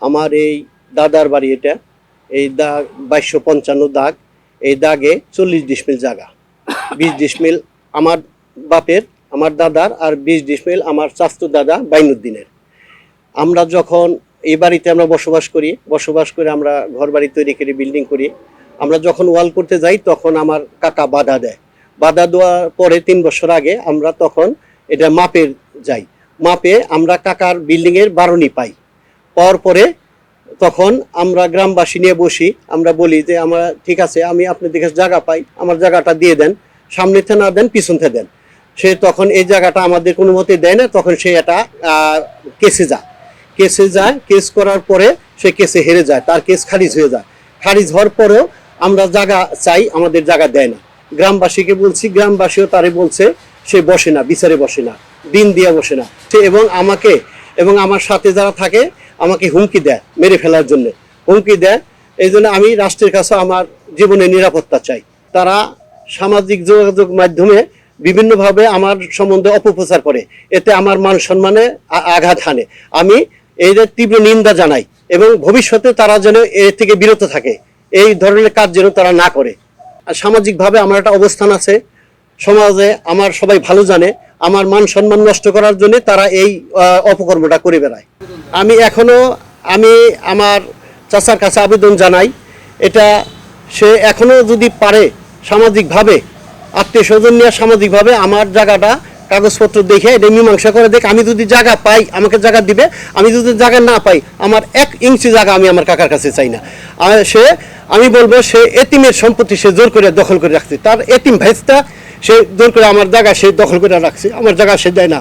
আমার এই দাদার বাড়ি এটা, এই দাগ 2255 দাগ, এই দাগে 40 ডিসমিল জায়গা। 20 ডিসমিল আমার বাপের, আমার দাদার, আর 20 ডিসমিল আমার চাচতো দাদা বাইনুদ্দিনের। আমরা যখন এই বাড়িতে আমরা বসবাস করে আমরা ঘর বাড়ি তৈরি করি, বিল্ডিং করি। আমরা যখন ওয়াল করতে যাই তখন আমার কাকা বাধা দেয়। বাধা দেওয়ার পরে 3 বছর আগে আমরা তখন এটা মাপে যাই। মাপে আমরা কাকার বিল্ডিংয়ের বারণি পাই। পাওয়ার পরে তখন আমরা গ্রামবাসী নিয়ে বসি, আমরা বলি যে আমরা ঠিক আছে, আমি আপনাদের কাছে জায়গা পাই, আমার জায়গাটা দিয়ে দেন, সামনেতে না দেন পিছনতে দেন। সে তখন এই জায়গাটা আমাদের কোনো মতে দেয় না, তখন সে এটা কেসে যায়। কেস করার পরে সে কেসে হেরে যায়, তার কেস খারিজ হয়ে যায়। খারিজ হওয়ার পরেও আমরা জায়গা চাই, আমাদের জায়গা দেয় না। গ্রামবাসীকে বলছি, গ্রামবাসীও তারে বলছে, সে বসে না, বিচারে বসে না, দিন দিয়ে বসে না। এবং আমাকে এবং আমার সাথে যারা থাকে আমাকে হুমকি দেয়, মেরে ফেলার জন্য হুমকি দেয়। এই জন্য আমি রাষ্ট্রের কাছে আমার জীবনের নিরাপত্তা চাই। তারা সামাজিক যোগাযোগ মাধ্যমে বিভিন্নভাবে আমার সম্বন্ধে অপপ্রচার করে, এতে আমার মান সম্মানে আঘাত হানে। আমি এই তীব্র নিন্দা জানাই এবং ভবিষ্যতে তারা যেন এর থেকে বিরত থাকে, এই ধরনের কাজ যেন তারা না করে। আর সামাজিকভাবে আমার একটা অবস্থান আছে, সমাজে আমার সবাই ভালো জানে। আমার মান সম্মান নষ্ট করার জন্য তারা এই অপকর্মটা করে বেড়ায়। আমি আমার চাচার কাছে আবেদন জানাই, এটা সে এখনো যদি পারে সামাজিকভাবে, আত্মীয় স্বজন নিয়ে সামাজিকভাবে আমার জায়গাটা কাগজপত্র দেখে এটা মীমাংসা করে দেখ। আমি যদি জায়গা পাই আমাকে জায়গা দিবে, আমি যদি জায়গা না পাই আমার 1 ইঞ্চি জায়গা আমি আমার কাকার কাছে চাই না। আমি বলবো সে এতিমের সম্পত্তি সে জোর করে দখল করে রাখছে, তার এতিম ভাইস্তা সে জোর করে আমার জায়গা সে দখল করে রাখছে, আমার জায়গা সে দেয় না।